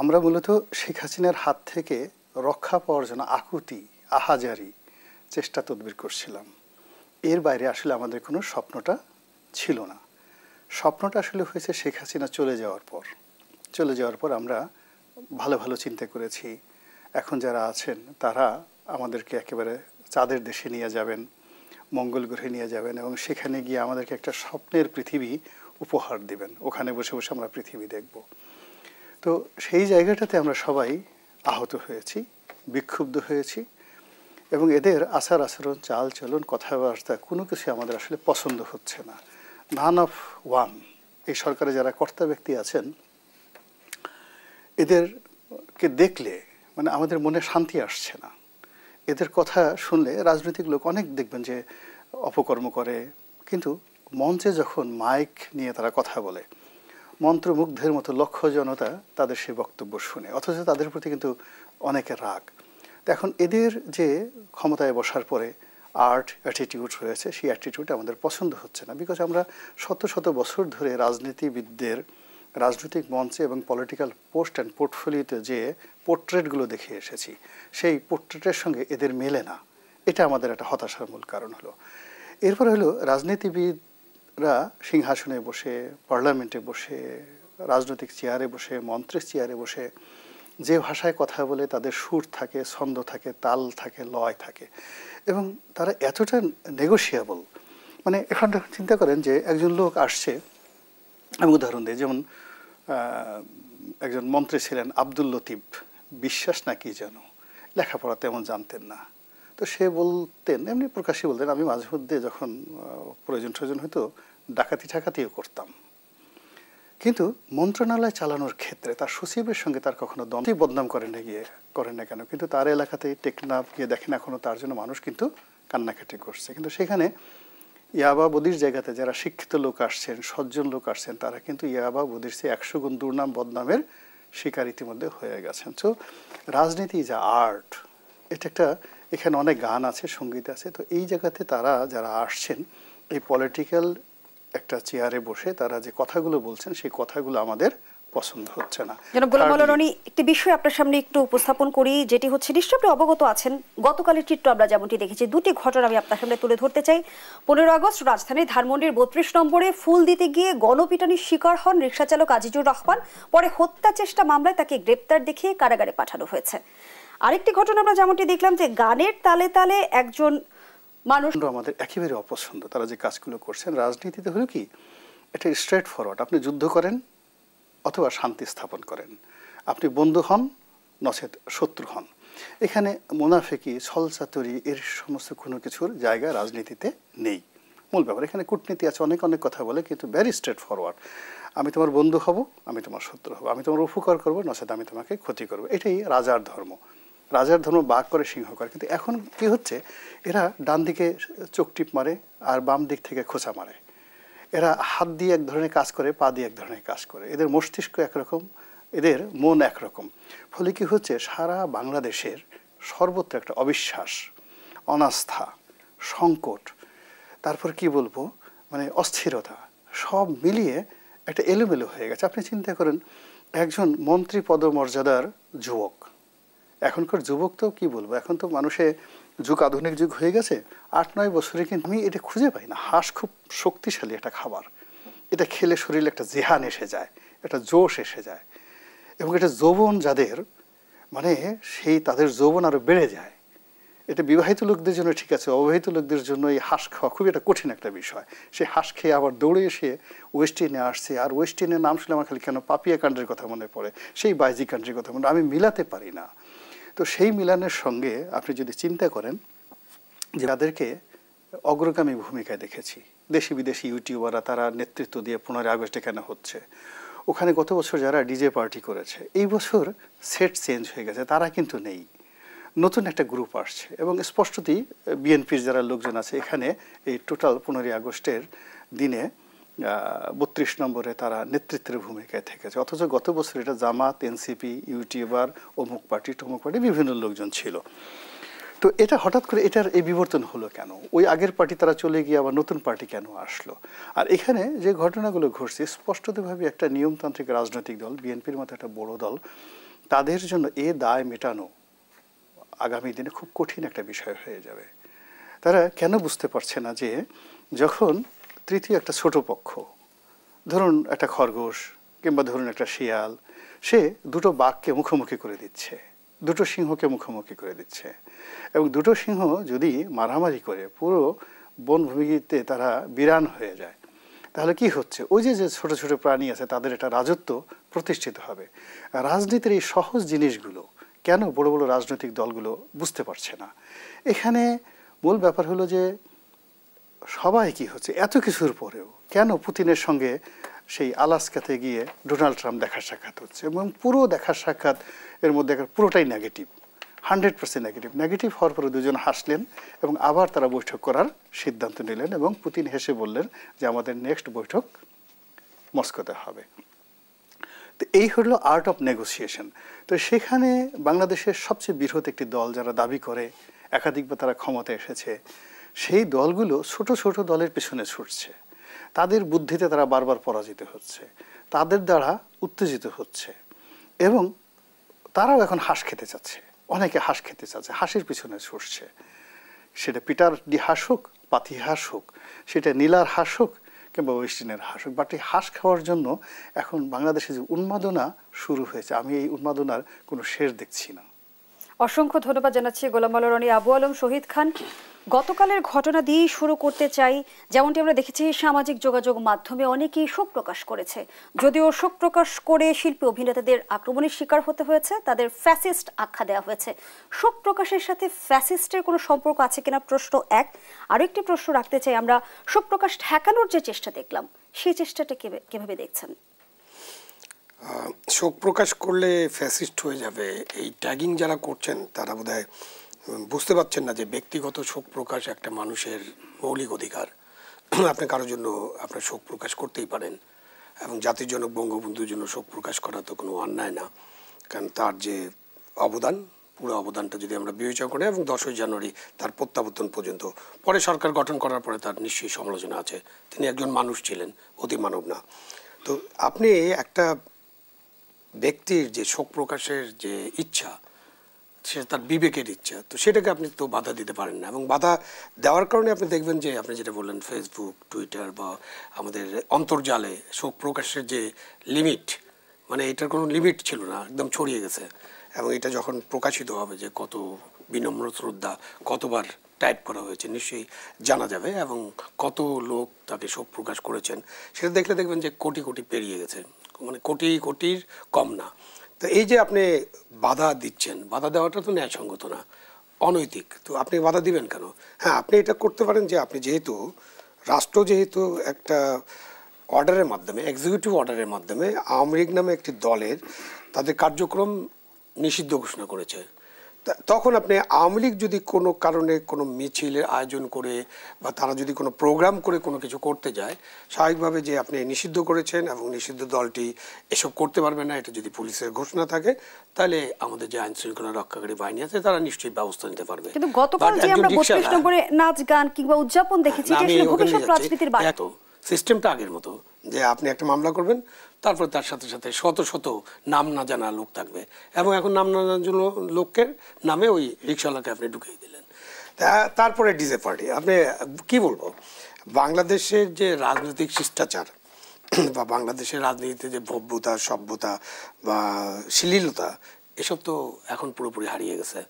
আমরা মূলত শেখ হাসিনার হাত থেকে রক্ষা পাওয়ার জন্য আকুতি আহাজারি চেষ্টা তদবির করছিলাম। এর বাইরে আসলে আমাদের কোনো স্বপ্নটা ছিল না। স্বপ্নটা আসলে হয়েছে শেখ হাসিনা চলে যাওয়ার পর আমরা ভালো ভালো চিন্তা করেছি, এখন যারা আছেন তারা আমাদেরকে একেবারে চাঁদের দেশে নিয়ে যাবেন, মঙ্গল গ্রহে নিয়ে যাবেন এবং সেখানে গিয়ে আমাদেরকে একটা স্বপ্নের পৃথিবী উপহার দিবেন, ওখানে বসে বসে আমরা পৃথিবী দেখব। তো সেই জায়গাটাতে আমরা সবাই আহত হয়েছি, বিক্ষুব্ধ হয়েছি এবং এদের আচার আচরণ, চাল চলন, কথাবার্তা কোনো কিছু আমাদের আসলে পছন্দ হচ্ছে না। নান অফ ওয়ান, এই সরকারে যারা কর্তা ব্যক্তি আছেন এদেরকে দেখলে মানে আমাদের মনে শান্তি আসছে না। এদের কথা শুনলে রাজনৈতিক লোক অনেক দেখবেন যে অপকর্ম করে, কিন্তু মঞ্চে যখন মাইক নিয়ে তারা কথা বলে মন্ত্রমুগ্ধের মতো লক্ষ জনতা তাদের সেই বক্তব্য শুনে, অথচ তাদের প্রতি কিন্তু অনেকের রাগ। তো এখন এদের যে ক্ষমতায় বসার পরে আর্ট অ্যাটিটিউড রয়েছে, সেই অ্যাটিটিউড আমাদের পছন্দ হচ্ছে না। বিকজ আমরা শত শত বছর ধরে রাজনীতিবিদদের রাজনৈতিক মঞ্চে এবং পলিটিক্যাল পোস্ট অ্যান্ড পোর্টফোলিওতে যে পোর্ট্রেটগুলো দেখে এসেছি, সেই পোর্ট্রেটের সঙ্গে এদের মেলে না। এটা আমাদের একটা হতাশার মূল কারণ হলো। এরপর হলো রাজনীতিবিদরা সিংহাসনে বসে, পার্লামেন্টে বসে, রাজনৈতিক চেয়ারে বসে, মন্ত্রীর চেয়ারে বসে যে ভাষায় কথা বলে তাদের সুর থাকে, ছন্দ থাকে, তাল থাকে, লয় থাকে এবং তারা এতটা নেগোশিয়েবল। মানে এখন চিন্তা করেন যে একজন লোক আসছে, আমি উদাহরণ দিই, যেমন একজন মন্ত্রী ছিলেন আব্দুল লতিফ বিশ্বাস না কি যেন, লেখাপড়া তেমন জানতেন না। তো সে বলতেন, এমনি প্রকাশ্যে বলতেন, আমি মাঝে মধ্যে যখন প্রয়োজন হয়তো ডাকাতিও করতাম, কিন্তু মন্ত্রণালয় চালানোর ক্ষেত্রে তার সচিবের সঙ্গে তার কখনো দ্বন্দ্ব বদনাম করেন না কেন, কিন্তু তার এলাকাতে টেকনাফ গিয়ে দেখেন এখনো তার জন্য মানুষ কিন্তু কান্নাকাটি করছে। কিন্তু সেখানে ইয়াবা বদির জায়গাতে যারা শিক্ষিত লোক আসছেন, সজ্জন লোক আসছেন, তারা কিন্তু ইয়াবা বদির চেয়ে 100 গুণ দুর্নাম বদনামের শিকার ইতিমধ্যে হয়ে গেছেন। সো রাজনীতি যা আর্ট, এটা একটা, এখানে অনেক গান আছে, সঙ্গীত আছে। তো এই জায়গাতে তারা যারা আসছেন এই পলিটিক্যাল একটা চেয়ারে বসে তারা যে কথাগুলো বলছেন সেই কথাগুলো আমাদের পছন্দ হচ্ছে না। জনাব গোলাম মাওলা রনি, একটি বিষয় আপনার সামনে একটু উপস্থাপন করি, যেটি হচ্ছে নিশ্চয়ই আপনি অবগত আছেন, গতকালের চিত্র আমরা যেমনটি দেখেছি, দুটি ঘটনা আমি আপনার সামনে তুলে ধরতে চাই। 15 আগস্ট রাজধানীর ধানমন্ডির 32 নম্বরে ফুল দিতে গিয়ে গণপিটানির শিকার হন রিকশা চালক আজিজুর রহমান। পরে হত্যা চেষ্টা মামলায় তাকে গ্রেপ্তার দেখিয়ে কারাগারে পাঠানো হয়েছে। আরেকটি ঘটনা আমরা যেমনটি দেখলাম যে গানের তালে তালে একজন মানুষ, আমাদের একেবারে অপছন্দ তারা যে কাজগুলো করছেন। রাজনীতিতে হলো কি, এটা স্ট্রেট ফরওয়ার্ড, আপনি যুদ্ধ করেন অথবা শান্তি স্থাপন করেন, আপনি বন্ধু হন নচেত শত্রু হন। এখানে মুনাফিকি, ছলচাতুরি এর সমস্ত কোনো কিছুর জায়গা রাজনীতিতে নেই। মূল ব্যাপার এখানে কূটনীতি আছে, অনেক কথা বলে, কিন্তু ভেরি স্ট্রেট ফরওয়ার্ড। আমি তোমার বন্ধু হব, আমি তোমার শত্রু হব, আমি তোমার উপকার করবো নচেত আমি তোমাকে ক্ষতি করবো। এটাই রাজার ধর্ম। রাজার ধর্ম বাঘ করে সিংহ করে। কিন্তু এখন কি হচ্ছে, এরা ডান দিকে চোখ টিপ মারে আর বাম দিক থেকে খোঁচা মারে। এরা হাত দিয়ে এক ধরনের কাজ করে, পা দিয়ে এক ধরনের কাজ করে। এদের মস্তিষ্ক একরকম, এদের মন একরকম। ফলে কি হচ্ছে, সারা বাংলাদেশের সর্বত্র একটা অবিশ্বাস, অনাস্থা, সংকট, তারপর কি বলবো, মানে অস্থিরতা, সব মিলিয়ে একটা এলোমেলো হয়ে গেছে। আপনি চিন্তা করেন, একজন মন্ত্রী পদমর্যাদার যুবক, এখনকার যুবক তো কি বলবো, এখন তো মানুষে যুগ, আধুনিক যুগ হয়ে গেছে, 8-9 বছরে কিন্তু আমি এটা খুঁজে পাই না। হাঁস খুব শক্তিশালী একটা খাবার, এটা খেলে শরীরে একটা জেহান এসে যায়, একটা জোশ এসে যায় এবং এটা যৌবন যাদের, মানে সেই তাদের যৌবন আরও বেড়ে যায়। এটা বিবাহিত লোকদের জন্য ঠিক আছে, অবিবাহিত লোকদের জন্য এই হাঁস খাওয়া খুবই একটা কঠিন একটা বিষয়। সে হাঁস খেয়ে আবার দৌড়ে এসে ওয়েস্ট ইন্ডিজে আসছে, আর ওয়েস্ট ইন্ডিজের নাম শুনে আমার খালি কেন পাপিয়া কান্ট্রির কথা মনে পড়ে, সেই বাইজি কান্ট্রির কথা মনে, আমি মিলাতে পারি না। তো সেই মিলানের সঙ্গে আপনি যদি চিন্তা করেন যে তাদেরকে অগ্রগামী ভূমিকায় দেখেছি, দেশি বিদেশি ইউটিউবাররা তারা নেতৃত্ব দিয়ে 15 আগস্ট এখানে হচ্ছে, ওখানে গত বছর যারা ডিজে পার্টি করেছে, এই বছর সেট চেঞ্জ হয়ে গেছে, তারা কিন্তু নেই, নতুন একটা গ্রুপ আসছে। এবং স্পষ্টতই বিএনপির যারা লোকজন আছে এখানে এই টোটাল 15 আগস্টের দিনে 32 নম্বরে তারা নেতৃত্বের ভূমিকায় থেকেছে, অথচ গত বছর এটা জামাত, এনসিপি, ইউটিউবার, অমুক পার্টি, টমুক পার্টি, বিভিন্ন লোকজন ছিল। তো এটা হঠাৎ করে এটার এই বিবর্তন হলো কেন? ওই আগের পার্টি তারা চলে গিয়ে আবার নতুন পার্টি কেন আসলো? আর এখানে যে ঘটনাগুলো ঘটছে স্পষ্টতভাবে একটা নিয়মতান্ত্রিক রাজনৈতিক দল, বিএনপির মতো একটা বড় দল, তাদের জন্য এ দায় মেটানো আগামী দিনে খুব কঠিন একটা বিষয় হয়ে যাবে। তারা কেন বুঝতে পারছে না যে যখন তৃতীয় একটা ছোট পক্ষ, ধরুন একটা খরগোশ কিংবা ধরুন একটা শিয়াল, সে দুটো বাঘকে মুখোমুখি করে দিচ্ছে, দুটো সিংহকে মুখোমুখি করে দিচ্ছে, এবং দুটো সিংহ যদি মারামারি করে পুরো বনভূমিতে তারা বিরান হয়ে যায়, তাহলে কি হচ্ছে? ওই যে যে ছোট ছোট প্রাণী আছে তাদের একটা রাজত্ব প্রতিষ্ঠিত হবে। রাজনীতির এই সহজ জিনিসগুলো কেন বড় বড় রাজনৈতিক দলগুলো বুঝতে পারছে না? এখানে মূল ব্যাপার হলো যে সবাই কি হচ্ছে এত কিছুর পরেও কেন পুতিনের সঙ্গে সেই আলাস্কাতে গিয়ে ডোনাল্ড ট্রাম্প দেখা সাক্ষাৎ হচ্ছে, এবং পুরো দেখা সাক্ষাৎ এর মধ্যে পুরোটাই নেগেটিভ, 100% নেগেটিভ। নেগেটিভ হওয়ার পরে দুজন হাসলেন এবং আবার তারা বৈঠক করার সিদ্ধান্ত নিলেন, এবং পুতিন হেসে বললেন যে আমাদের নেক্সট বৈঠক মস্কোতে হবে। তো এই হলো আর্ট অফ নেগোসিয়েশন। তো সেখানে বাংলাদেশের সবচেয়ে বৃহৎ একটি দল যারা দাবি করে একাধিকবার তারা ক্ষমতায় এসেছে, সেই দলগুলো ছোট ছোট দলের পেছনে ছুটছে, তাদের বুদ্ধিতে তারা বারবার পরাজিত হচ্ছে, তাদের দ্বারা উত্তেজিত হচ্ছে, এবং তারাও এখন হাঁস খেতে চাচ্ছে, অনেকে হাঁস খেতে চাচ্ছে, হাঁসের পিছনে ছুটছে। সেটা পিটার ডি হাঁস হোক, পাতি হাঁস হোক, সেটা নীলার হাঁস হোক কিংবা ওয়েস্টিনের হাঁস হোক, বাট এই হাঁস খাওয়ার জন্য এখন বাংলাদেশে যে উন্মাদনা শুরু হয়েছে, আমি এই উন্মাদনার কোনো শেষ দেখছি না। অসংখ্য ধন্যবাদ জানাচ্ছি গোলাম মাওলা রনি, আবু আলম, শহীদ খান। গতকালের ঘটনা দিয়েই শুরু করতে চাই। যেমনটি আমরা দেখেছি সামাজিক যোগাযোগ মাধ্যমে অনেকেই শোক প্রকাশ করেছে, যদিও শোক প্রকাশ করে শিল্পী অভিনেতাদের আক্রমণের শিকার হতে হয়েছে, তাদের ফ্যাসিস্ট আখ্যা দেওয়া হয়েছে। শোক প্রকাশের সাথে ফ্যাসিস্টের কোনো সম্পর্ক আছে কিনা প্রশ্ন এক। আরও একটি প্রশ্ন রাখতে চাই, আমরা শোক প্রকাশ ঠেকানোর যে চেষ্টা দেখলাম, সেই চেষ্টাটা কিভাবে দেখছেন? শোক প্রকাশ করলে ফ্যাসিস্ট হয়ে যাবে, এই ট্যাগিং যারা করছেন তারা বোধহয় বুঝতে পারছেন না যে ব্যক্তিগত শোক প্রকাশ একটা মানুষের মৌলিক অধিকার। আপনি কারোর জন্য আপনার শোক প্রকাশ করতেই পারেন, এবং জাতির জন্য বঙ্গবন্ধুর জন্য শোক প্রকাশ করা তো কোনো অন্যায় না, কারণ তার যে অবদান, পুরো অবদানটা যদি আমরা বিবেচনা করি, এবং 10ই জানুয়ারি তার প্রত্যাবর্তন পর্যন্ত, পরে সরকার গঠন করার পরে তার নিশ্চয়ই সমালোচনা আছে, তিনি একজন মানুষ ছিলেন, অতি মানব না। তো আপনি একটা ব্যক্তির যে শোক প্রকাশের যে ইচ্ছা, সে তার বিবেকের ইচ্ছা, তো সেটাকে আপনি তো বাধা দিতে পারেন না, এবং বাধা দেওয়ার কারণে আপনি দেখবেন যে আপনি যেটা বললেন ফেসবুক, টুইটার বা আমাদের অন্তর্জালে শোক প্রকাশের যে লিমিট, মানে এটার কোনো লিমিট ছিল না, একদম ছড়িয়ে গেছে। এবং এটা যখন প্রকাশিত হবে যে কত বিনম্র শ্রদ্ধা কতবার টাইপ করা হয়েছে নিশ্চয়ই জানা যাবে, এবং কত লোক তাকে শোক প্রকাশ করেছেন সেটা দেখলে দেখবেন যে কোটি কোটি পেরিয়ে গেছে, মানে কোটি কোটির কম না। তো এই যে আপনি বাধা দিচ্ছেন, বাধা দেওয়াটা তো ন্যায়সঙ্গত না, অনৈতিক। তো আপনি বাধা দিবেন কেন? হ্যাঁ, আপনি এটা করতে পারেন যে আপনি যেহেতু রাষ্ট্র যেহেতু একটা অর্ডারের মাধ্যমে, এক্সিকিউটিভ অর্ডারের মাধ্যমে আওয়ামী লীগ নামে একটি দলের তাদের কার্যক্রম নিষিদ্ধ ঘোষণা করেছে, তখন আপনি আওয়ামী লীগ যদি কোনো কারণে কোনো মিছিলের আয়োজন করে বা তারা যদি কোনো প্রোগ্রাম করে কোনো কিছু করতে যায়, স্বাভাবিকভাবে যে আপনি নিষিদ্ধ করেছেন এবং নিষিদ্ধ দলটি এসব করতে পারবে না, এটা যদি পুলিশের ঘোষণা থাকে, তাহলে আমাদের যে আইন শৃঙ্খলা রক্ষাকারী বাহিনী আছে তারা নিশ্চয়ই ব্যবস্থা নিতে পারবে। কিন্তু গতকাল যে আমরা 32 নম্বরে নাচ গান কিংবা উদযাপন দেখেছি, এটা আসলে ভবিষ্যৎ রাজনীতির বার্তা। সিস্টেমটা আগের মতো, যে আপনি একটা মামলা করবেন, তারপর তার সাথে সাথে শত শত নাম না জানা লোক থাকবে, এবং এখন নাম না জানা লোকের নামে ওই রিক্সাওয়ালাকে আপনি ঢুকিয়ে দিলেন। তারপরে ডিজে পার্টি। আপনি কি বলবো, বাংলাদেশের যে রাজনৈতিক শিষ্টাচার বা বাংলাদেশের রাজনীতিতে যে ভব্যতা, সভ্যতা বা শ্লীলতা, এসব তো এখন পুরোপুরি হারিয়ে গেছে।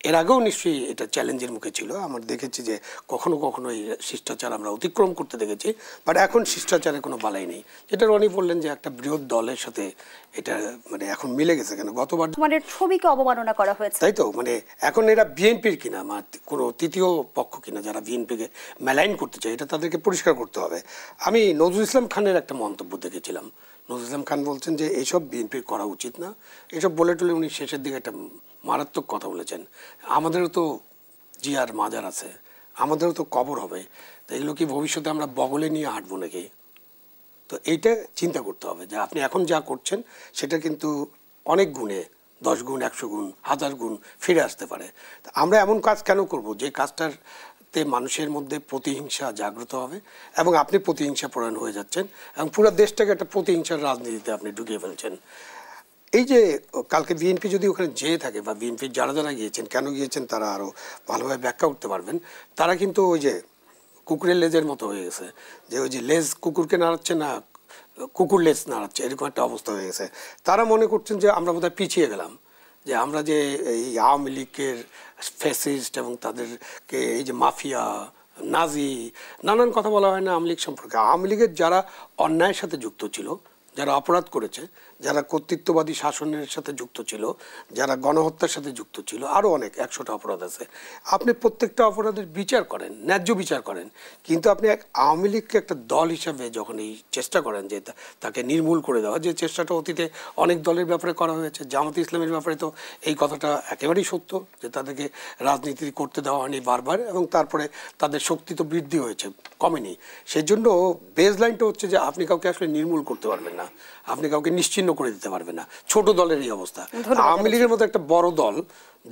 এর আগেও নিশ্চয়ই এটা চ্যালেঞ্জের মুখে ছিল, আমরা দেখেছি যে কখনো কখনো এই শিষ্টাচার আমরা অতিক্রম করতে দেখেছি, বাট এখন শিষ্টাচারের কোনো বালাই নেই। যেটা রনি বললেন যে একটা বৃহৎ দলের সাথে এটা মানে এখন মিলে গেছে কেন, গতবার মানে ছবিকে অবমাননা করা হয়েছে, তাই তো, মানে এখন এরা বিএনপির কিনা বা কোনো তৃতীয় পক্ষ কিনা যারা বিএনপিকে মেলাইন করতে চায়, এটা তাদেরকে পরিষ্কার করতে হবে। আমি নজরুল ইসলাম খানের একটা মন্তব্য দেখেছিলাম, নজরুল ইসলাম খান বলছেন যে এইসব বিএনপির করা উচিত না, এসব বলে টলে উনি শেষের দিকে একটা মারাত্মক কথা বলেছেন, আমাদেরও তো জিয়ার মাজার আছে, আমাদেরও তো কবর হবে, তো এগুলো কি ভবিষ্যতে আমরা বগলে নিয়ে হাঁটবো নাকি? তো এইটা চিন্তা করতে হবে যে আপনি এখন যা করছেন সেটা কিন্তু অনেক গুণে 10 গুণ, 100 গুণ, 1000 গুণ ফিরে আসতে পারে। আমরা এমন কাজ কেন করব যে কাজটাতে মানুষের মধ্যে প্রতিহিংসা জাগ্রত হবে এবং আপনি প্রতিহিংসা পরায়ণ হয়ে যাচ্ছেন এবং পুরো দেশটাকে একটা প্রতিহিংসার রাজনীতিতে আপনি ঢুকিয়ে ফেলছেন। এই যে কালকে বিএনপি যদি ওখানে যেয়ে থাকে বা বিএনপির যারা যারা গিয়েছেন, কেন গিয়েছেন তারা আরও ভালোভাবে ব্যাখ্যা করতে পারবেন। তারা কিন্তু ওই যে কুকুরের লেজের মতো হয়ে গেছে, যে ওই যে লেজ কুকুরকে নাড়াচ্ছে না কুকুর লেজ নাড়াচ্ছে, এরকম একটা অবস্থা হয়ে গেছে। তারা মনে করছেন যে আমরা বোধহয় পিছিয়ে গেলাম, যে আমরা যে এই আওয়ামী লীগের ফ্যাসিস্ট এবং তাদেরকে এই যে মাফিয়া নাজি নানান কথা বলা হয় না আওয়ামী লীগ সম্পর্কে। আওয়ামী লীগের যারা অন্যায়ের সাথে যুক্ত ছিল, যারা অপরাধ করেছে, যারা কর্তৃত্ববাদী শাসনের সাথে যুক্ত ছিল, যারা গণহত্যার সাথে যুক্ত ছিল, আরও অনেক 100টা অপরাধ আছে। আপনি প্রত্যেকটা অপরাধের বিচার করেন, ন্যায্য বিচার করেন, কিন্তু আপনি এক আওয়ামী লীগকে একটা দল হিসাবে যখন এই চেষ্টা করেন যে তাকে নির্মূল করে দেওয়া, যে চেষ্টাটা অতীতে অনেক দলের ব্যাপারে করা হয়েছে, জামাতে ইসলামের ব্যাপারে তো এই কথাটা একেবারেই সত্য যে তাদেরকে রাজনীতি করতে দেওয়া হয়নি বারবার, এবং তারপরে তাদের শক্তি তো বৃদ্ধি হয়েছে, কমেনি। সেই জন্য বেস লাইনটা হচ্ছে যে আপনি কাউকে আসলে নির্মূল করতে পারবেন না, আপনি কাউকে নিশ্চিহ্ন করে দিতে পারবে না। ছোট দলের এই অবস্থা। আওয়ামী লীগের মতো একটা বড় দল,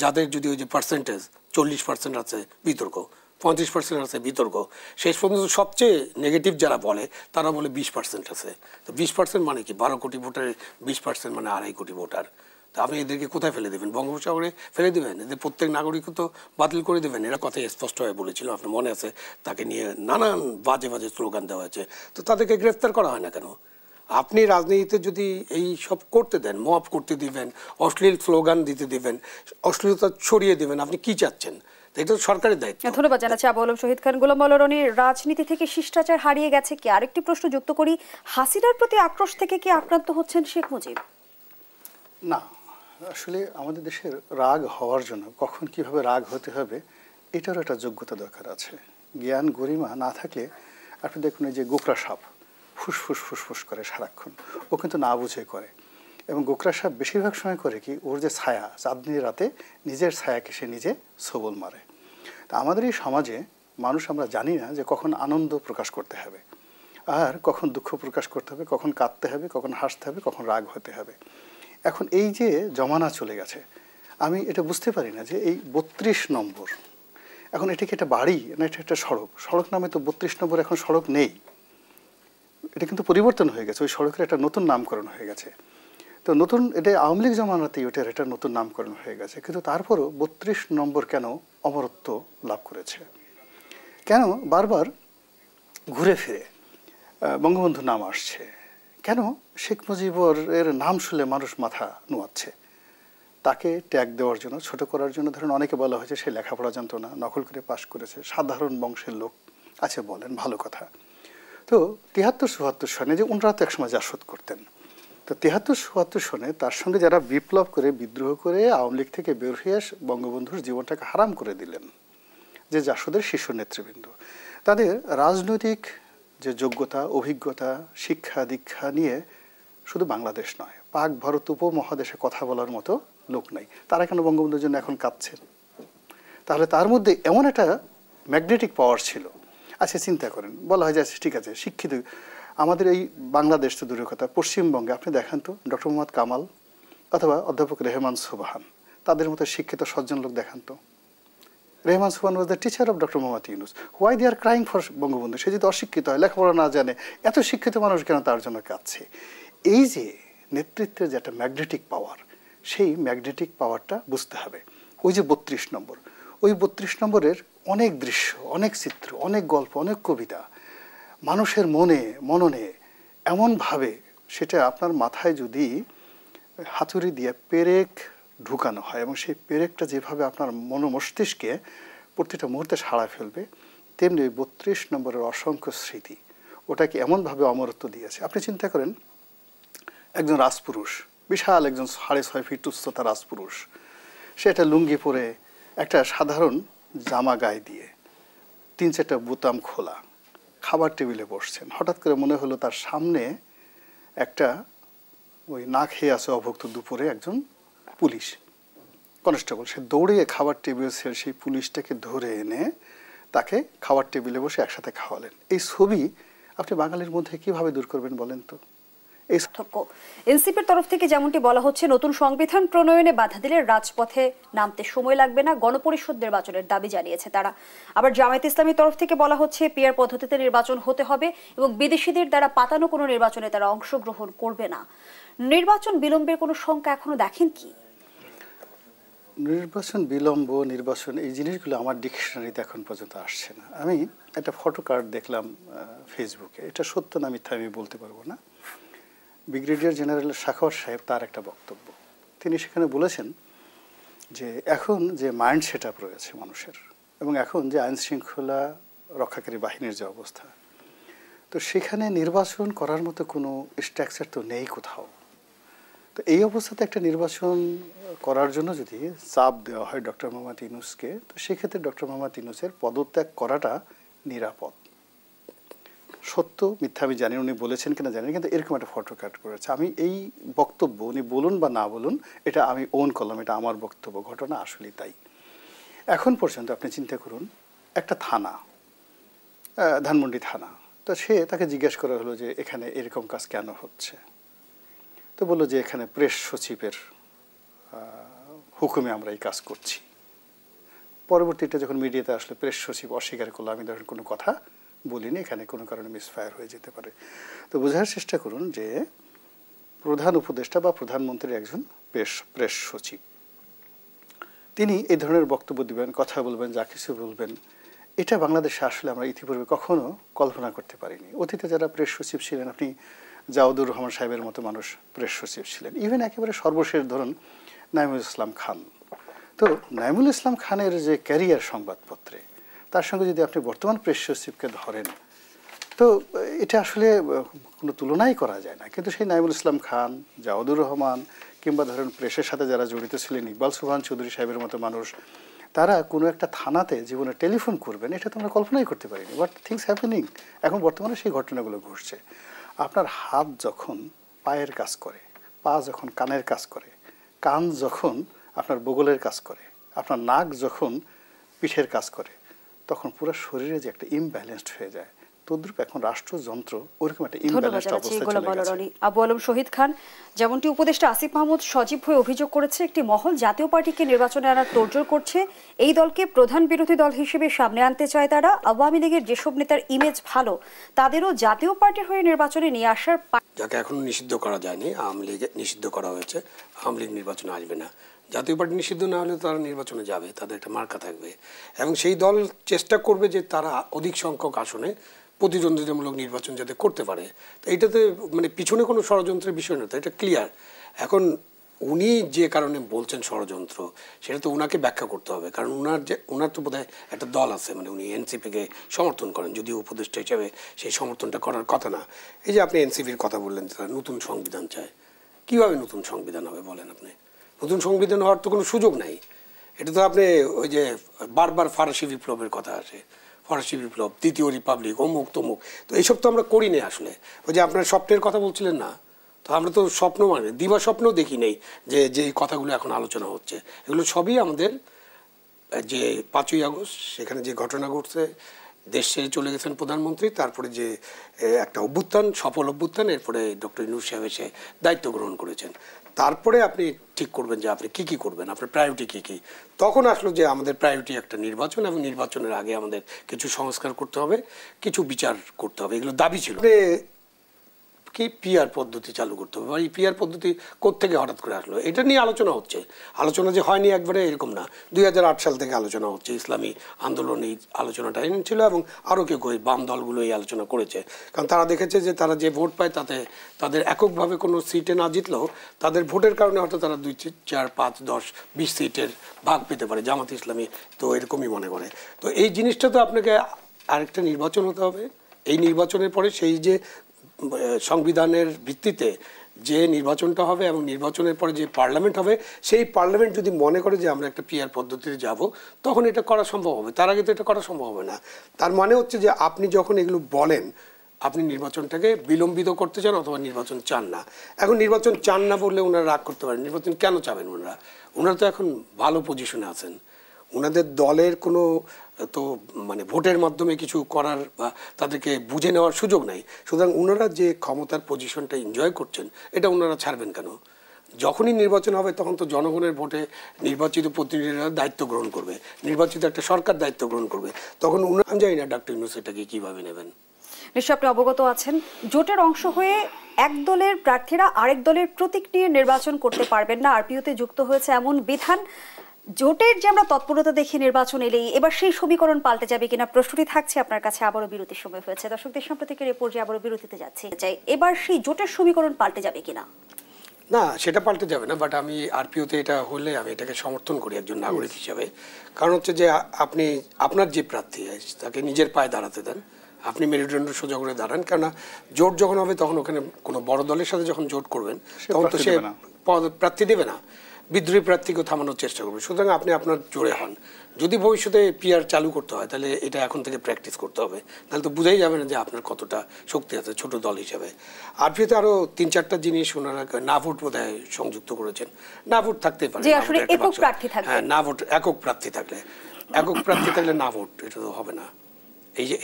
যাদের যদি ওই যে পার্সেন্টেজ 40% আছে বিতর্ক, 35% আছে বিতর্ক, শেষ পর্যন্ত সবচেয়ে নেগেটিভ যারা বলে তারা বলে 20% আছে। তো 20% মানে কি? 12 কোটি ভোটারের 20% মানে 2.5 কোটি ভোটার। তা আপনি এদেরকে কোথায় ফেলে দেবেন? বঙ্গোপসাগরে ফেলে দেবেন? এদের প্রত্যেক নাগরিকও তো বাতিল করে দেবেন? এরা কথাই স্পষ্ট হয়ে বলেছিল, আপনার মনে আছে? তাকে নিয়ে নানান বাজে বাজে স্লোগান দেওয়া হয়েছে। তো তাদেরকে গ্রেফতার করা হয় না কেন? আপনি রাজনীতিতে যদি এই সব করতে দেন, মব করতে দিবেন, অশ্লীল স্লোগান দিতে দিবেন, অশ্লীলতা ছড়িয়ে দিবেন, আপনি কি চাচ্ছেন? এটা তো সরকারের দায়িত্ব। ধন্যবাদ জানাচ্ছি আবু আলম শহীদ খান। গোলাম মাওলা রনি, রাজনীতি থেকে শিষ্টাচার হারিয়ে গেছে কি? আরেকটি প্রশ্ন যুক্ত করি, হাসিনার প্রতি আক্রোশ থেকে কি আক্রান্ত হচ্ছেন শেখ মুজিব? না, আসলে আমাদের দেশের রাগ হওয়ার জন্য কখন কিভাবে রাগ হতে হবে এটারও একটা যোগ্যতা দরকার আছে। জ্ঞান গরিমা না থাকলে আপনি দেখুন এই যে গোকরা সাপ ফুসফুস ফুসফুস করে সারাক্ষণ, ও কিন্তু না বুঝে করে। এবং গোকরা সাপ বেশিরভাগ সময় করে কি, ওর যে ছায়া, চাঁদনি রাতে নিজের ছায়াকে সে নিজে সবল মারে। তা আমাদের এই সমাজে মানুষ আমরা জানি না যে কখন আনন্দ প্রকাশ করতে হবে আর কখন দুঃখ প্রকাশ করতে হবে, কখন কাঁদতে হবে, কখন হাসতে হবে, কখন রাগ হতে হবে। এখন এই যে জমানা চলে গেছে, আমি এটা বুঝতে পারি না যে এই 32 নম্বর, এখন এটা কি একটা বাড়ি না এটা একটা সড়ক? সড়ক নামে তো 32 নম্বর এখন সড়ক নেই, এটা কিন্তু পরিবর্তন হয়ে গেছে, ওই সড়কের একটা নতুন নামকরণ হয়ে গেছে। তো নতুন, এটা আওয়ামী লীগ জমানাতেই ওটার একটা নতুন নামকরণ হয়ে গেছে, কিন্তু তারপরও 32 নম্বর কেন অমরত্ব লাভ করেছে? কেন বারবার ঘুরে ফিরে বঙ্গবন্ধুর নাম আসছে? কেন শেখ মুজিবুরের নাম শুনলে মানুষ মাথা নোয়াচ্ছে? তাকে ট্যাগ দেওয়ার জন্য, ছোট করার জন্য। ধরুন অনেকে বলা হয়েছে সে লেখাপড়া জানতো না, নকল করে পাশ করেছে, সাধারণ বংশের লোক আছে, বলেন, ভালো কথা। তো 73-74 সনে যে ওনারা তো একসময় জাসদ করতেন, তো 73-74 সনে তার সঙ্গে যারা বিপ্লব করে বিদ্রোহ করে আওয়ামী লীগ থেকে বের হয়ে বঙ্গবন্ধুর জীবনটাকে হারাম করে দিলেন, যে জাসদের শীর্ষ নেতৃবৃন্দ, তাদের রাজনৈতিক যে যোগ্যতা, অভিজ্ঞতা, শিক্ষা দীক্ষা নিয়ে শুধু বাংলাদেশ নয়, পাক ভারত উপমহাদেশে কথা বলার মতো লোক নাই। তারা কেন বঙ্গবন্ধুর জন্য এখন কাঁদছেন? তাহলে তার মধ্যে এমন একটা ম্যাগনেটিক পাওয়ার ছিল। আচ্ছা চিন্তা করেন, বলা হয় যে ঠিক আছে শিক্ষিত, আমাদের এই বাংলাদেশ তো দূরের কথা, পশ্চিমবঙ্গে আপনি দেখেন তো ডক্টর মোহাম্মদ কামাল অথবা অধ্যাপক রেহমান সুবহান, তাদের মতো শিক্ষিত সজ্জন লোক দেখান তো। Rehman Subhan was the teacher of doctor Mohammad Yunus. Why they are crying for Bangabandhu? সে যদি অশিক্ষিত হয়, লেখাপড়া না জানে, এত শিক্ষিত মানুষ কেন তার জন্য কাঁদছে? এই যে নেতৃত্বের যে একটা ম্যাগনেটিক পাওয়ার, সেই ম্যাগনেটিক পাওয়ারটা বুঝতে হবে। ওই যে 32 নম্বর, ওই 32 নম্বরের অনেক দৃশ্য, অনেক চিত্র, অনেক গল্প, অনেক কবিতা মানুষের মনে মননে এমনভাবে, সেটা আপনার মাথায় যদি হাতুড়ি দিয়ে পেরেক ঢুকানো হয় এবং সেই পেরেকটা যেভাবে আপনার মস্তিষ্কে প্রতিটা মুহূর্তে সাড়া ফেলবে, তেমনি ওই 32 নম্বরের অসংখ্য স্মৃতি ওটাকে এমনভাবে অমরত্ব দিয়েছে। আপনি চিন্তা করেন, একজন রাজপুরুষ, বিশাল একজন 6.5 ফিট উচ্চতা রাজপুরুষ, সে একটা লুঙ্গি পরে একটা সাধারণ জামা গায়ে দিয়ে 3-4টা বোতাম খোলা খাবার টেবিলে বসছেন। হঠাৎ করে মনে হলো তার সামনে একটা ওই না খেয়ে আছে অভুক্ত দুপুরে একজন পুলিশ কনস্টেবল, সে দৌড়ে খাবার টেবিল ছেড়ে সেই পুলিশটাকে ধরে এনে তাকে খাবার টেবিলে বসে একসাথে খাওয়ালেন। এই ছবি আপনি বাঙালির মধ্যে কিভাবে দূর করবেন বলেন তো? এই এনসিপির তরফ থেকে যেমনটি বলা হচ্ছে, নতুন সংবিধান প্রণয়নে বাধা দিলে রাজপথে নামতে সময় লাগবে না, গণপরিষদ নির্বাচনের দাবি জানিয়েছে তারা। আবার জামায়াত ইসলামীর তরফ থেকে বলা হচ্ছে পিআর পদ্ধতিতে নির্বাচন হতে হবে এবং বিদেশিদের দ্বারা পাতানো কোনো নির্বাচনে তারা অংশগ্রহণ করবে না। নির্বাচন বিলম্বের কোনো শঙ্কা এখনো দেখেন কি? নির্বাচন বিলম্ব, নির্বাচন, এই জিনিসগুলো আমার ডিকশনারিতে এখন পর্যন্ত আসছে না। আমি একটা ফটো কার্ড দেখলাম ফেসবুকে, এটা সত্য না মিথ্যা আমি বলতে পারবো না। ব্রিগেডিয়ার জেনারেল সাখাওয়াত সাহেব তার একটা বক্তব্য, তিনি সেখানে বলেছেন যে এখন যে মাইন্ড সেট আপ রয়েছে মানুষের এবং এখন যে আইন শৃঙ্খলা রক্ষাকারী বাহিনীর যে অবস্থা, তো সেখানে নির্বাচন করার মতো কোনো স্ট্রাকচার তো নেই কোথাও। তো এই অবস্থাতে একটা নির্বাচন করার জন্য যদি চাপ দেওয়া হয় ডক্টর মোহাম্মদ ইউনূসকে, তো সেক্ষেত্রে ডক্টর মোহাম্মদ ইউনূসের পদত্যাগ করাটা নিরাপদ। সত্য মিথ্যা আমি জানি, উনি বলেছেন কিনা জানি, কিন্তু এরকম একটা ফটো কাট করেছে। আমি এই বক্তব্য উনি বলুন বা না বলুন, এটা আমি ওন করলাম, এটা আমার বক্তব্য, ঘটনা আসলেই তাই। এখন পর্যন্ত আপনি চিন্তা করুন, একটা থানা, ধানমন্ডি থানা, তো তাকে জিজ্ঞেস করা হলো যে এখানে এরকম কাজ কেন হচ্ছে, তো বললো যে এখানে প্রেস সচিবের হুকুমে আমরা এই কাজ করছি। পরবর্তীতে যখন মিডিয়াতে আসলে প্রেস সচিব অস্বীকার করলো, আমি ধরেন কোনো কথা বলিনি, এখানে কোনো কারণে মিসফায়ার হয়ে যেতে পারে। তো বোঝার চেষ্টা করুন যে প্রধান উপদেষ্টা বা প্রধানমন্ত্রীর একজন প্রেস সচিব, তিনি এই ধরনের বক্তব্য দিবেন, কথা বলবেন, যা কিছু বলবেন, এটা বাংলাদেশে আসলে আমরা ইতিপূর্বে কখনো কল্পনা করতে পারিনি। অতীতে যারা প্রেস সচিব ছিলেন, আপনি জাওদুর রহমান সাহেবের মতো মানুষ প্রেস সচিব ছিলেন, ইভেন একেবারে সর্বশেষ ধরুন নাইমুল ইসলাম খান। তো নাইমুল ইসলাম খানের যে ক্যারিয়ার সংবাদপত্রে, তার সঙ্গে যদি আপনি বর্তমান প্রেস সচিবকে ধরেন, তো এটা আসলে কোনো তুলনাই করা যায় না। কিন্তু সেই নাইমুল ইসলাম খান, জাওদুর রহমান, কিংবা ধরেন প্রেসের সাথে যারা জড়িত ছিলেন ইকবাল সুবহান চৌধুরী সাহেবের মতো মানুষ, তারা কোনো একটা থানাতে জীবনে টেলিফোন করবেন, এটা তো আমরা কল্পনাই করতে পারিনি। বাট থিংস হ্যাপেনিং, এখন বর্তমানে সেই ঘটনাগুলো ঘটছে। আপনার হাত যখন পায়ের কাজ করে, পা যখন কানের কাজ করে, কান যখন আপনার বগলের কাজ করে, আপনার নাক যখন পিঠের কাজ করে, তখন পুরো শরীরে যে একটা ইমব্যালেন্সড হয়ে যায়, তদ্রূপ এখন রাষ্ট্রযন্ত্র ওরকম একটা ইমব্যালেন্সড অবস্থায় চলে গেছে। আবু আলম শহীদ খান, যেমনটি উপদেষ্টা আসিফ মাহমুদ সজীব হয়ে অভিযোগ করেছে, একটি মহল জাতীয় পার্টিকে নির্বাচনে আনার তোড়জোড় করছে, এই দলকে প্রধান বিরোধী দল হিসেবে সামনে আনতে চায় তারা। আওয়ামী লীগের যেসব নেতার ইমেজ ভালো, তাদেরও জাতীয় পার্টির হয়ে নির্বাচনে নিয়ে আসার, যাকে এখনো নিষিদ্ধ করা যায়নি, আওয়ামী লীগ নিষিদ্ধ করা হয়েছে, আওয়ামী লীগ নির্বাচনে আসবে না। জাতীয় পার্টি নিষিদ্ধ না হলে তারা নির্বাচনে যাবে, তাদের একটা মার্কা থাকবে এবং সেই দল চেষ্টা করবে যে তারা অধিক সংখ্যক আসনে প্রতিদ্বন্দ্বিতামূলক নির্বাচন যাতে করতে পারে। তো এইটাতে মানে পিছনে কোনো ষড়যন্ত্রের বিষয় না, তো এটা ক্লিয়ার। এখন উনি যে কারণে বলছেন ষড়যন্ত্র, সেটা তো ওনাকে ব্যাখ্যা করতে হবে, কারণ ওনার তো বোধহয় একটা দল আছে, মানে উনি এনসিপিকে সমর্থন করেন, যদিও উপদেষ্টা হিসেবে সেই সমর্থনটা করার কথা না। এই যে আপনি এনসিপির কথা বললেন, তারা নতুন সংবিধান চায়, কীভাবে নতুন সংবিধান হবে বলেন আপনি? নতুন সংবিধান হওয়ার তো কোনো সুযোগ নাই। এটা তো আপনি ওই যে বারবার ফরাসি বিপ্লবের কথা আসে, ফরাসি বিপ্লব, তৃতীয় রিপাবলিক, অমুক তমুক, তো এইসব তো আমরা করি না আসলে। ওই যে আপনার স্বপ্নের কথা বলছিলেন না, তো আমরা তো স্বপ্ন মানে দিবা স্বপ্নও দেখি নেই যে যে কথাগুলো এখন আলোচনা হচ্ছে, এগুলো সবই আমাদের যে 5ই আগস্ট সেখানে যে ঘটনা ঘটছে, দেশ ছেড়ে চলে গেছেন প্রধানমন্ত্রী, তারপরে যে একটা অভ্যুত্থান, সফল অভ্যুত্থান, এরপরে ডক্টর ইউনূস সাহেব এসে দায়িত্ব গ্রহণ করেছেন, তারপরে আপনি ঠিক করবেন যে আপনি কী করবেন, আপনার প্রায়োরিটি কী কী। তখন আসলো যে আমাদের প্রায়োরিটি একটা নির্বাচন, এবং নির্বাচনের আগে আমাদের কিছু সংস্কার করতে হবে, কিছু বিচার করতে হবে, এগুলো দাবি ছিল। কি পিআর পদ্ধতি চালু করতে হবে, এই পিআর পদ্ধতি কোত্থেকে হঠাৎ করে আসলো, এটা নিয়ে আলোচনা হচ্ছে। আলোচনা যে হয়নি একবারে এরকম না, 2008 সাল থেকে আলোচনা হচ্ছে। ইসলামী আন্দোলন এই আলোচনাটা এনেছিল এবং আরও কেউ বাম দলগুলো এই আলোচনা করেছে, কারণ তারা দেখেছে যে তারা যে ভোট পায় তাতে তাদের এককভাবে কোনো সিটে না জিতলেও তাদের ভোটের কারণে হয়তো তারা 2, 4, 5, 10, 20 সিটের ভাগ পেতে পারে। জামাত ইসলামী তো এরকমই মনে করে। তো এই জিনিসটা তো আপনাকে আরেকটা নির্বাচন হতে হবে, এই নির্বাচনের পরে সেই যে সংবিধানের ভিত্তিতে যে নির্বাচনটা হবে এবং নির্বাচনের পরে যে পার্লামেন্ট হবে, সেই পার্লামেন্ট যদি মনে করে যে আমরা একটা পিআর পদ্ধতিতে যাব, তখন এটা করা সম্ভব হবে। তার আগে তো এটা করা সম্ভব হবে না। তার মানে হচ্ছে যে আপনি যখন এগুলো বলেন, আপনি নির্বাচনটাকে বিলম্বিত করতে চান অথবা নির্বাচন চান না। এখন নির্বাচন চান না বললে ওনারা রাগ করতে পারেন, নির্বাচন কেন চাবেন ওনারা? ওনারা তো এখন ভালো পজিশনে আছেন, ওনাদের দলের কোনো তো মানে ভোটের মাধ্যমে কিছু করার বা তাদেরকে বুঝে নেওয়ার সুযোগ নাই। সুতরাং ওনারা যে ক্ষমতার পজিশনটা এনজয় করছেন এটা ওনারা ছাড়বেন কেন? যখনই নির্বাচন হবে তখন তো জনগণের ভোটে নির্বাচিত প্রতিনিধিরা দায়িত্ব গ্রহণ করবে, নির্বাচিত একটা সরকার দায়িত্ব গ্রহণ করবে, তখন আমি জানি না ডক্টর ইউনূস এটাকে কীভাবে নেবেন। নিশ্চয় আপনি অবগত আছেন, জোটের অংশ হয়ে এক দলের প্রার্থীরা আরেক দলের প্রতীক নিয়ে নির্বাচন করতে পারবেন না, আরপিওতে যুক্ত হয়েছে এমন বিধান। জোটের যে আমরা তৎপরতা দেখি নির্বাচন এলেই, এবার সেই সমীকরণ পাল্টে যাবে কিনা প্রশ্নটি থাকছে আপনার কাছে। আবারও বিরতির সময় হয়েছে, দর্শকদের সাম্প্রতিকের এই পর্যায়ে আবারও বিরতিতে যাচ্ছি। এবার সেই জোটের সমীকরণ পাল্টে যাবে কিনা? না, সেটা পাল্টে যাবে না, বাট আমি আরপিওতে এটা হলে আমি এটাকে সমর্থন করি একজন নাগরিক হিসাবে। কারণ হচ্ছে যে আপনি আপনার যে প্রার্থী তাকে নিজের পায়ে দাঁড়াতে দেন, আপনি মেরুদণ্ড সোজা করে দাঁড়ান। কেননা জোট যখন হবে তখন ওখানে কোনো বড় দলের সাথে যখন জোট করবেন তখন তো সে প্রার্থী দেবে না, বিদ্রোহী প্রার্থীকেও থামানোর চেষ্টা করবে। সুতরাং আপনি আপনার জোরে হন। যদি ভবিষ্যতে পিআর চালু করতে হয় তাহলে এটা এখন থেকে প্র্যাকটিস করতে হবে, তাহলে তো বোঝাই যাবে না যে আপনার কতটা শক্তি আছে ছোট দল হিসাবে। আরপিওতে আরও 3-4টা জিনিস ওনারা না ভোট বোধহয় সংযুক্ত করেছেন। না ভোট থাকতে পারে, হ্যাঁ, না ভোট একক প্রার্থী থাকলে, একক প্রার্থী থাকলে না ভোট এটা তো হবে না।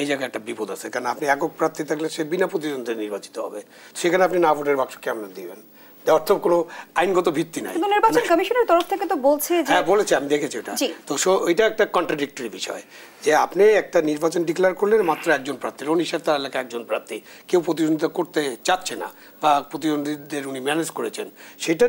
এই জায়গায় একটা বিপদ আছে, কারণ আপনি একক প্রার্থী থাকলে সে বিনা প্রতিদ্বন্দ্বিতায় নির্বাচিত হবে, সেখানে আপনি না ভোটের বাক্স কেমন দিবেন? অর্থ কোনো আইনগত ভিত্তি নাই। নির্বাচন কমিশনের তরফ থেকে তো বলছে, হ্যাঁ বলেছে, আমি দেখেছি ওটা। তো এটা একটা কন্ট্রাডিক্টরি বিষয় যে আপনি একটা নির্বাচন ডিক্লেয়ার করলেন মাত্র একজন প্রার্থী, উনি সাথে তার এলাকায় একজন প্রার্থী, কেউ প্রতিদ্বন্দ্বিতা করতে চাচ্ছে না বা প্রতিদ্বন্দ্বীদের উনি ম্যানেজ করেছেন, সেটা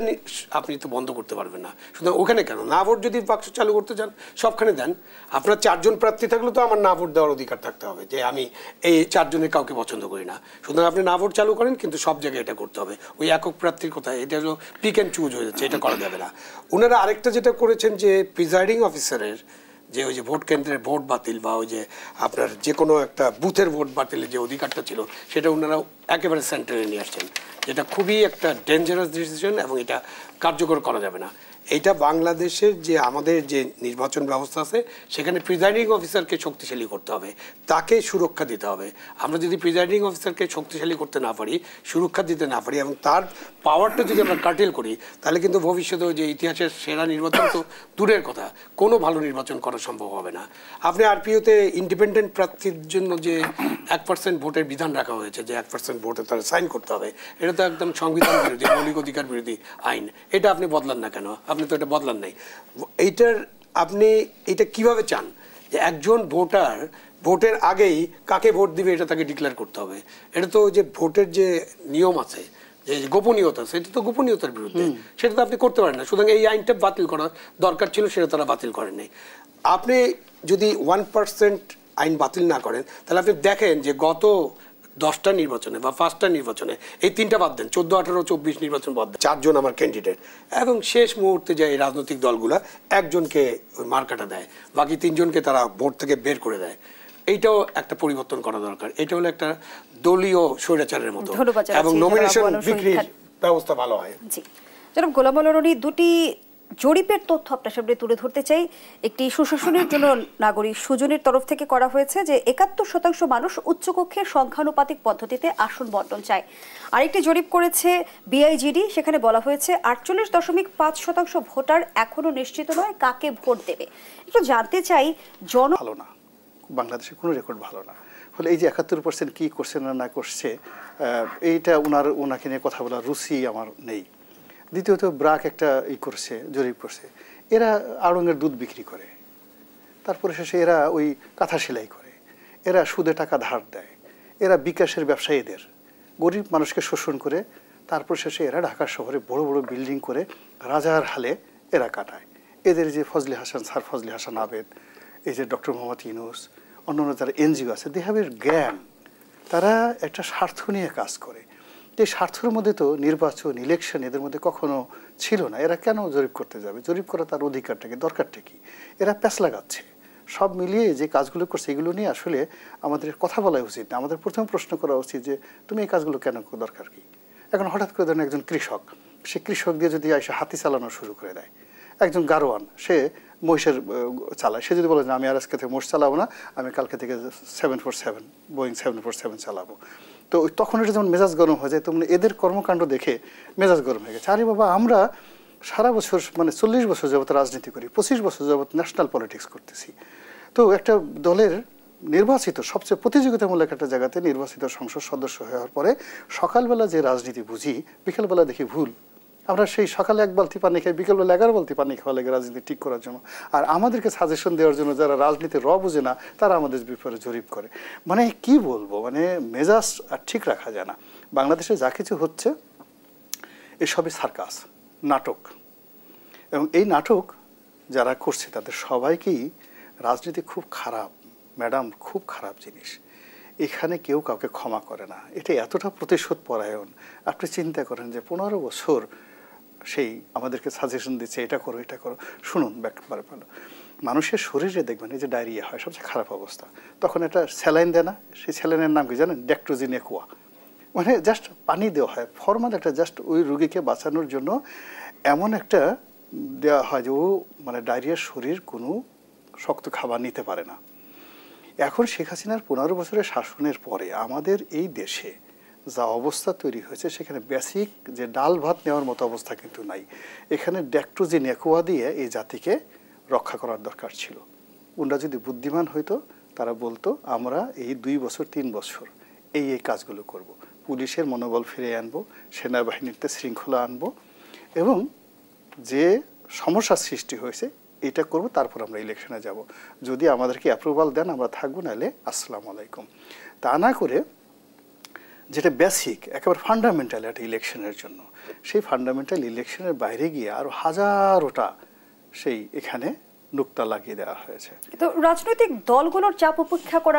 আপনি তো বন্ধ করতে পারবেন না। সুতরাং ওখানে কেন না ভোট যদি বাক্স চালু করতে চান সবখানে দেন। আপনার 4জন প্রার্থী থাকলে তো আমার না ভোট দেওয়ার অধিকার থাকতে হবে, যে আমি এই 4জনের কাউকে পছন্দ করি না। সুতরাং আপনি না ভোট চালু করেন, কিন্তু সব জায়গায় এটা করতে হবে। ওই একক প্রার্থীর কথা, এটা হলো পিক অ্যান্ড চুজ হয়ে যাচ্ছে, এটা করা যাবে না। ওনারা আরেকটা যেটা করেছেন যে প্রিজাইডিং অফিসারের যে ওই যে ভোট কেন্দ্রের ভোট বাতিল বা ওই যে আপনার যে কোনো একটা বুথের ভোট বাতিলের যে অধিকারটা ছিল সেটা ওনারা একেবারে সেন্টারে নিয়ে আসছেন, যেটা খুবই একটা ডেঞ্জারাস ডিসিশন এবং এটা কার্যকর করা যাবে না। এইটা বাংলাদেশের যে আমাদের যে নির্বাচন ব্যবস্থা আছে সেখানে প্রিজাইডিং অফিসারকে শক্তিশালী করতে হবে, তাকে সুরক্ষা দিতে হবে। আমরা যদি প্রিজাইডিং অফিসারকে শক্তিশালী করতে না পারি, সুরক্ষা দিতে না পারি এবং তার পাওয়ারটা যদি আমরা কার্টেল করি, তাহলে কিন্তু ভবিষ্যতে যে ইতিহাসের সেরা নির্বাচন তো দূরের কথা, কোনো ভালো নির্বাচন করা সম্ভব হবে না। আপনি আরপিওতে ইন্ডিপেন্ডেন্ট প্রার্থীর জন্য যে 1% ভোটের বিধান রাখা হয়েছে, যে 1% ভোটে তারা সাইন করতে হবে, এটা তো একদম সংবিধান বিরোধী, মৌলিক অধিকার বিরোধী আইন। এটা আপনি বদলান না কেন? আপনি তো এটা বদলান নাই। আপনি এটা কিভাবে চান যে একজন ভোটার ভোটের আগেই কাকে ভোট দিবে এটা তাকে ডিক্লেয়ার করতে হবে? এটা তো যে ভোটের যে নিয়ম আছে, যে গোপনীয়তা, সেটা তো গোপনীয়তার বিরুদ্ধে, সেটা তো আপনি করতে পারেন না। সুতরাং এই আইনটা বাতিল করা দরকার ছিল, সেটা তারা বাতিল করেন নাই। আপনি যদি 1% আইন বাতিল না করেন, তাহলে আপনি দেখেন যে গত 10টা নির্বাচনে বা 5টা নির্বাচনে, এই 3টা বাদ দেন, 14, 18, 24 নির্বাচন বাদ দেন, 4জন আমার ক্যান্ডিডেট, এবং শেষ মুহূর্তে যে এই রাজনৈতিক দলগুলা একজনকে মার্কাটা দেয়, বাকি 3জনকে তারা ভোট থেকে বের করে দেয়। এইটাও একটা পরিবর্তন করা দরকার। এটা হলো একটা দলীয় স্বৈরাচারের মতো, এবং নমিনেশন বিক্রির ব্যবস্থা ভালো হয়। জনাব গোলাম আল রনি, দুটি জরিপের তথ্য আপনার সামনে তুলে ধরতে চাই। একটি সুশাসনের জন্য নাগরিক সুজনের তরফ থেকে করা হয়েছে যে 71% মানুষ উচ্চকক্ষের সংখ্যানুপাতিক পদ্ধতিতে আসন বন্টন চায়। আরেকটি জরিপ করেছে বিআইজিডি, সেখানে বলা হয়েছে 48.5% ভোটার এখনো নিশ্চিত নয় কাকে ভোট দেবে। একটু জানতে চাই, ভালো না, বাংলাদেশের কোনো রেকর্ড ভালো না। ফলে এই যে 71% কি করছে না করছে, এইটা ওনাকে নিয়ে কথা বলার রুচি আমার নেই। দ্বিতীয়ত ব্রাক একটা করছে, জরিপ করছে, এরা আড়ঙের দুধ বিক্রি করে, তারপরে শেষে এরা ওই কাঁথা সেলাই করে, এরা সুদে টাকা ধার দেয়, এরা বিকাশের ব্যবসায়ীদের গরিব মানুষকে শোষণ করে, তারপর শেষে এরা ঢাকা শহরে বড় বড় বিল্ডিং করে রাজার হালে এরা কাটায়। এদের যে ফজলি হাসান, স্যার ফজলি হাসান আবেদ, এই যে ডক্টর মোহাম্মদ ইউনূস, অন্যান্য যারা এনজিও আছে, দে হ্যাভ এর জ্ঞান, তারা একটা স্বার্থ নিয়ে কাজ করে। এই স্বার্থের মধ্যে তো নির্বাচন, ইলেকশন এদের মধ্যে কখনো ছিল না। এরা কেন জরিপ করতে যাবে? জরিপ করা তার অধিকারটাকে, দরকারটা কি? এরা প্যাঁচ লাগাচ্ছে। সব মিলিয়ে যে কাজগুলো করছে এগুলো নিয়ে আসলে আমাদের কথা বলা উচিত না। আমাদের প্রথম প্রশ্ন করা উচিত যে তুমি এই কাজগুলো কেন, দরকার কি? এখন হঠাৎ করে ধরেন একজন কৃষক, সে কৃষক দিয়ে যদি এসে হাতি চালানো শুরু করে দেয়, একজন গারোয়ান সে মহিষের চালায়, সে যদি বলে যে আমি আর আজকে থেকে মোষ চালাবো না, আমি কালকে থেকে 747 বোয়িং 747 চালাবো, তো তখন এটা যেমন মেজাজ গরম হয়ে যায়, তেমন এদের কর্মকাণ্ড দেখে মেজাজ গরম হয়ে গেছে। আরে বাবা, আমরা সারা বছর মানে 40 বছর যাবত রাজনীতি করি, 25 বছর যাবত ন্যাশনাল পলিটিক্স করতেছি। তো একটা দলের নির্বাচিত সবচেয়ে প্রতিযোগিতামূলক একটা জায়গাতে নির্বাচিত সংসদ সদস্য হওয়ার পরে সকালবেলা যে রাজনীতি বুঝি, বিকেলবেলা দেখি ভুল। আমরা সেই সকালে 1 বালতি পানি খাই, বিকেলবেলা 11 বালতি পানি খাওয়া লাগে রাজনীতি ঠিক করার জন্য। আর আমাদেরকে সাজেশন দেওয়ার জন্য যারা রাজনীতির বুঝে না তারা আমাদের বিপরে জরিপ করে। মানে কি বলবো, মানে মেজাজ আর ঠিক রাখা যায় না। বাংলাদেশে যা কিছু হচ্ছে এসবই সার্কাস, নাটক। এবং এই নাটক যারা করছে তাদের সবাইকেই রাজনীতি খুব খারাপ ম্যাডাম, খুব খারাপ জিনিস। এখানে কেউ কাউকে ক্ষমা করে না। এটা এতটা প্রতিশোধ পরায়ণ। আপনি চিন্তা করেন যে 15 বছর সেই আমাদেরকে সাজেশন দিচ্ছে, এটা করো এটা করো। শুনুন ব্যাপারে ভালো, মানুষের শরীরে দেখবেন এই যে ডায়রিয়া হয়, সবচেয়ে খারাপ অবস্থা, তখন একটা স্যালাইন দেয় না? সেই স্যালাইনের নাম কি জানেন? ডেক্টোজিন একুয়া। মানে জাস্ট পানি দেওয়া হয়, ফর্মাল একটা, জাস্ট ওই রুগীকে বাঁচানোর জন্য এমন একটা দেওয়া হয় যে ও মানে ডায়রিয়ার শরীর কোনো শক্ত খাবার নিতে পারে না। এখন শেখ হাসিনার 15 বছরের শাসনের পরে আমাদের এই দেশে যা অবস্থা তৈরি হয়েছে, সেখানে বেসিক যে ডাল ভাত নেওয়ার মতো অবস্থা কিন্তু নাই। এখানে ডেক্টোজিন একুয়া দিয়ে এই জাতিকে রক্ষা করার দরকার ছিল। ওনারা যদি বুদ্ধিমান হইতো তারা বলতো আমরা এই 2 বছর 3 বছর এই কাজগুলো করব। পুলিশের মনোবল ফিরে আনবো, সেনাবাহিনীতে শৃঙ্খলা আনবো, এবং যে সমস্যার সৃষ্টি হয়েছে এটা করব, তারপর আমরা ইলেকশনে যাব। যদি আমাদেরকে অ্যাপ্রুভাল দেন আমরা থাকবো, নাহলে আসসালামু আলাইকুম। তা না করে যেটা বেসিক একেবারে ফান্ডামেন্টাল একটা ইলেকশনের জন্য, সেই ফান্ডামেন্টাল ইলেকশনের বাইরে গিয়ে আরো হাজারোটা সেই এখানে নুক্তা লাগিয়ে দেওয়া হয়েছে। তো রাজনৈতিক দলগুলোর চাপ উপেক্ষা করা